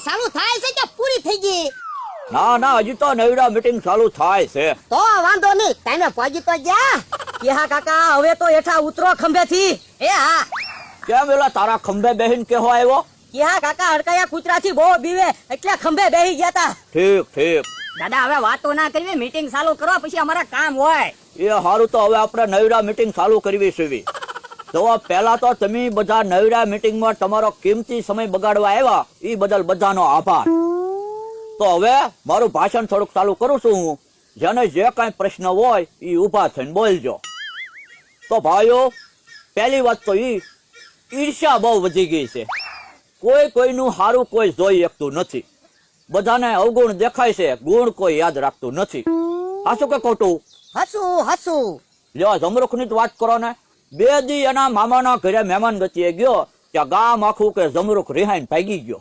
ચાલુ થાય છે કે પૂરી થઈ ગઈ? ના ના, હજી તો નવરા મીટિંગ ચાલુ થાય છે. તો વાંધો નહીં, ટાઈમે પહોંચી તો ગયા. કે હા કાકા, હવે તો હેઠા ઉતરો ખંભેથી. એ હા, કેમ એલા તારા ખંભે બેહીન કેહો આવ્યો? કે હા કાકા, હડકાયા કૂતરાથી બહુ બીવે એટલે ખંભે બેહી ગયા તા. ઠીક ઠીક, દાદા હવે વાતો ના કરવી, મીટિંગ ચાલુ કરો પછી અમારા કામ હોય. એ હારું, તો હવે આપણે નવરા મીટિંગ ચાલુ કરવી છે. તો પહેલા તો તમે બધા નવરા મીટિંગમાં તમારો કિંમતી સમય બગાડવા આવ્યા, એ બદલ બધાનો આભાર. તો હવે મારું ભાષણ થોડુંક ચાલુ કરું છું હું. જેને જે કાંઈ પ્રશ્ન હોય એ ઊભા થઈને બોલજો. તો ભાઈઓ, પહેલી વાત તો ઈર્ષ્યા બહુ વધી ગઈ છે. કોઈ કોઈનું સારું કોઈ જોઈ શકતું નથી. બધાને અવગુણ દેખાય છે, ગુણ કોઈ યાદ રાખતું નથી. હાચું કે ખોટું? હસું હસું. જો જમરૂખની જ વાત કરો ને, 2 દી એના મામાના ઘરે મહેમાન ગતિએ ગયો, ત્યાં ગામ આખું કે જમરૂખ રિહાઈને ભાગી ગયો.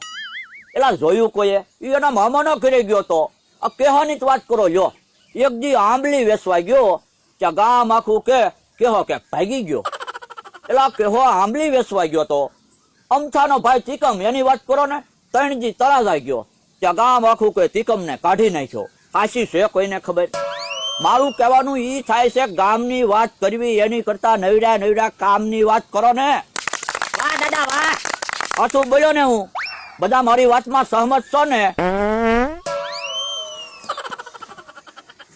એલા જોયું કોઈએ? એના મામાના ઘરે ગયો તો. આ કેહાની જ વાત કરો. લ્યો, એક દી આંબલી વેચવા ગયો, ત્યાં ગામ આખું કેહો કે ભાગી ગયો. એલા કેહો આંબલી વેચવા ગયો તો. અમથાનો ભાઈ તીકમ, એની વાત કરો ને, 3 દી તળાજા ગયો, ત્યાં ગામ આખું કે તીકમને કાઢી નાખ્યો. હાચી છે કોઈને ખબર? મારું કહેવાનું ઈ થાય છે, ગામની વાત કરવી એની કરતા નવરા નવરા કામની વાત કરો ને. વાહ દાદા વાહ. પાછું બોલ્યો ને હું, બધા મારી વાતમાં સહમત છો ને?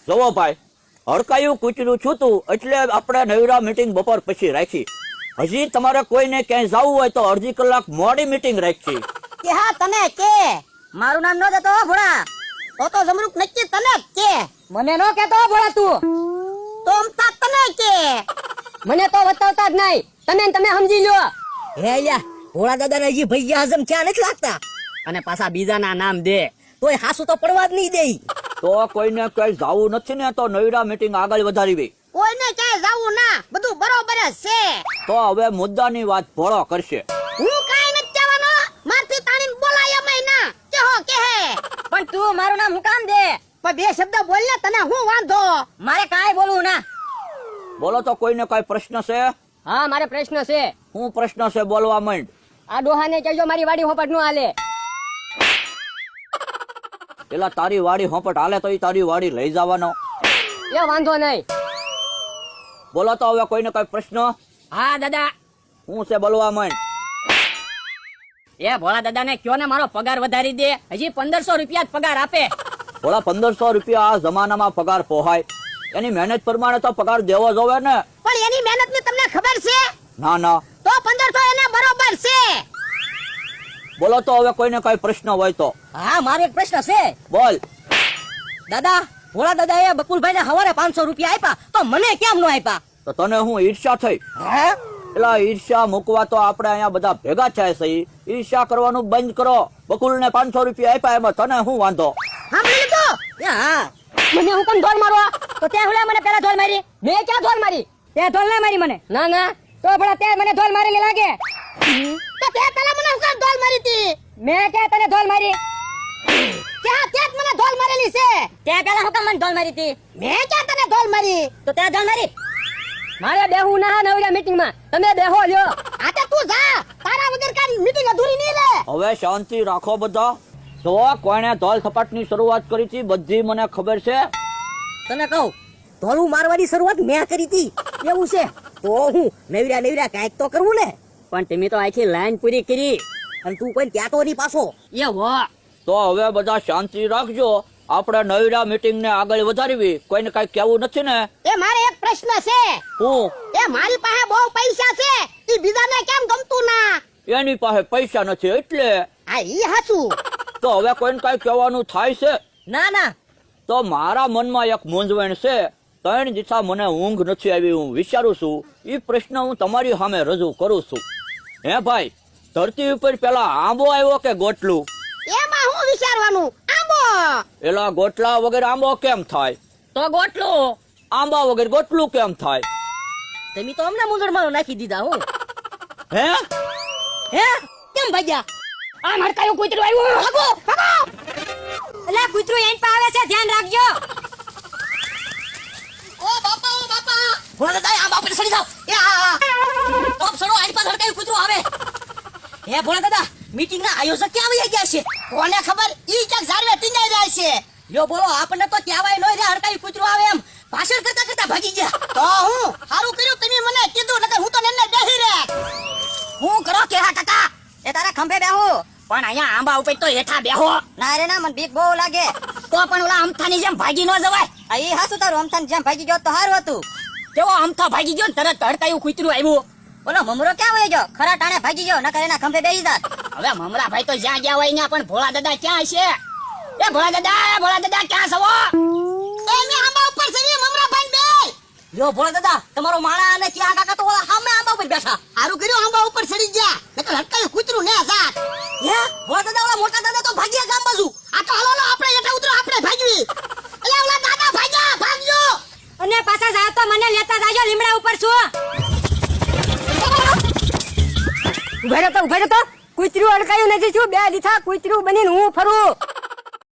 જોવો ભાઈ, હડકાયું કૂતરું છૂતું એટલે આપણે નવરા મીટિંગ બપોર પછી રાખી. હજી તમારે કોઈને ક્યાંય જવું હોય તો અડધી કલાક મોડી મીટિંગ રાખી. કે હા તને કે મારું નામ ન દેતો ભોળા. તો જમરૂખ નક્કી તને જ કે. મને નો કેતો ભોળા તું. તો અમથા તને કે. મને તો બતાવતા જ નહીં. તમે સમજી લો. હે યા, ભોળા દાદાને હજી ભૈયા હજમ ક્યાં નથી લાગતા, અને પાછા બીજાના નામ દે તોય હાસુ તો પડવા જ નહીં દે. તો કોઈને કઈ જવું નથી ને તો નવરા મીટિંગ આગળ વધારવી. કોઈને ક્યાંય જાવું ના, બધું બરોબર જ છે. તો હવે મુદ્દાની વાત ભોળો કરશે. હું કાઈ નથી કહેવાનો, મારથી તાણીને બોલાય એમય ના. કેહો કે હે. પણ તું મારું નામ હું કામ દે? પણ 2 શબ્દ બોલ ને, તને હું વાંધો? મારે કાંઈ બોલવું ના. બોલો તો કોઈને કઈ પ્રશ્ન છે? હા, મારે પ્રશ્ન છે. શું પ્રશ્ન છે? બોલવા માંડ. આ ડોહાને કહેજો મારી વાડી હોપટ નું હાલે. પેલા તારી વાડી હોપટ હાલે તો તારી વાડી લઈ જવાનો. એ વાંધો નહીં. બોલો તો હવે કોઈને કઈ પ્રશ્ન? હા દાદા. શું છે? બોલવા માંડ. એ ભોળા દાદા ને કયો ને મારો પગાર વધારી દે. હજી 1500 રૂપિયા જ પગાર આપે. બોલા 1500 રૂપિયા આ જમાનામાં પગાર પોહાય? એની મહેનત પ્રમાણે તો પગાર દેવો જોવે ને. પણ એની મહેનત ની તમને ખબર છે? ના ના. તો 1500 એને બરોબર છે. બોલો તો હવે કોઈને કઈ પ્રશ્ન હોય તો. હા, મારો એક પ્રશ્ન છે. બોલ. દાદા, ભોળા દાદા એ બકુલભાઈ ને હવારે 500 રૂપિયા આપ્યા, તો મને કેમ નો આપ્યા? તો તને હું ઈર્ષ્યા થઈ? એટલે ઈર્ષ્યા મૂકવા તો આપણે અહીંયા બધા ભેગા થાય છે. ઈર્ષ્યા કરવાનું બંધ કરો. બકુલ ને 500 રૂપિયા આપ્યા, એમાં તને શું વાંધો? સાંભળી લીધું? હા, મને હું કોણ ધોલ મારવા? તો તે હુલે મને પેલા ધોલ મારી. મેં ક્યાં ધોલ મારી? તે ધોલ ના મારી મને. ના ના, તો ભલા તે મને ધોલ મારેલી લાગે. તો તે પેલા મને હું કામ ધોલ મારી હતી? મેં કે તને ધોલ મારી? કે હા, તે જ મને ધોલ મારેલી છે. તે પેલા હું કામ મને ધોલ મારી હતી? મેં ક્યાં તને ધોલ મારી? તો તે ધોલ મારી? મારે બેહું ના નવરા મીટિંગ માં. તમે બેહો લ્યો. આ તે તું જા, તારા વગર કાઈ મીટિંગ અધૂરી નહીં રહે. હવે શાંતિ રાખો બધા. તો કોણે ધોલ થપાટની શરૂઆત કરી હતી બધી મને ખબર છે. તને કહું, ધોલું મારવાની શરૂઆત મેં કરી હતી. એવું છે તો હું નવરા કાંઈક તો કરવું ને. પણ તમે તો આખી લાઈન પૂરી કરી અને તું કોઈ કહેતો નહીં પાછો. એ વાહ. તો હવે બધા શાંતિ રાખજો. આપણે નવરા મીટિંગ ને આગળ વધારવી. કોઈને કઈ કેવું નથી ને? એ મારે એક પ્રશ્ન છે. હું? એ મારી પાસે બહુ પૈસા છે, ઈ બીજાને કેમ ગમતું ના? એની પાસે પૈસા નથી એટલે. આ ઈ હાચું. તો હવે કોઈને કઈ કહેવાનું થાય છે? ના ના. તો મારા મનમાં એક મૂંઝવણ છે. 3 દિવસા મને ઊંઘ નથી આવી. હું વિચારું છું એ પ્રશ્ન હું તમારી સામે રજૂ કરું છું. હે ભાઈ, ધરતી ઉપર પેલા આંબો આવ્યો કે ગોટલું? એમાં હું વિચારવાનું? આંબો. એલા ગોટલા વગર આંબો કેમ થાય? તો ગોટલું. આંબા વગર ગોટલું કેમ થાય? તમે તો અમને મૂંઝવણમાં નાખી દીધા. હું હે કેમ ભાગ્યા? આ મરકાયું કૂતરું આવ્યું. ભાગો ભાગો. એલા કૂતરું એન પર આવે છે, ધ્યાન રાખજો. ઓ બાપા, ઓ બાપા. ભોળા દાદા આ બાપરે સડી જાવ. એ આ ટોપ સડો, એન પર હડકાયું કૂતરું આવે. હે ભોળા દાદા, મીટિંગ ના આયોજક ક્યાં આવી ગયા છે? કોને ખબર ઈ ક્યાંક ઝાડવે ટીંગાઈ રહ્યા છે. લ્યો બોલો, આપણને તો કહેવાય ન રે હડકાયું કૂતરું આવે એમ ભાષણ કરતા કરતા ભાગી ગયા. તો હું સારું કર્યું તમે મને કીધું, નકર હું તો નેને બેહી રહે. હું કરો કેહા કાકા? એ તારા ખંભે બેહો, પણ અહીંયા આંબા ઉપર તો હેઠા બેહો. ના રે ના, મને બીક બહુ લાગે. તો પણ ઓલા અમથાની જેમ ભાગી ન જવાય. એ હાસુ તારું અમથાની જેમ ભાગી ગયો તો સારું હતું. કેવો અમથા ભાગી ગયો ને તરત હડકાયું કૂતરું આવ્યું. ઓલો મમરો ક્યાં વહી ગયો? ખરા ટાણે ભાગી ગયો, નકર એના ખંભે બેહી જાત. હવે મમરા ભાઈ તો જ્યાં ગયા હોય ત્યાં, પણ ભોળા દાદા ક્યાં છે? એ ભોળા દાદા ક્યાં છો? એ મે આંબા ઉપર સવી મમરા ભાઈ બે. યો ભોળા દાદા, તમારો માળા અને ક્યાં કાકા તો ઓલા સામે આંબા ઉપર બેઠા. સારું કર્યું આંબા ઉપર ચડી ગયા, નકર હટકાયું કૂતરું ને જાત. હે ભોળા દાદા, ઓલા મોટા દાદા તો ભાગ્યા ગામ બાજુ. આ તો હાલો આપણે હેઠા ઉતરો, આપણે ભાગવી. એટલે ઓલા દાદા ભાગ્યા, ભાગજો. અને પાછા જાવ તો મને લેતા જાજો, લીમડા ઉપર છું. ઉભા રહો તો કૂતરું અડકાયું નથી. શું બે દીથા કૂતરું બનીને હું ફરું?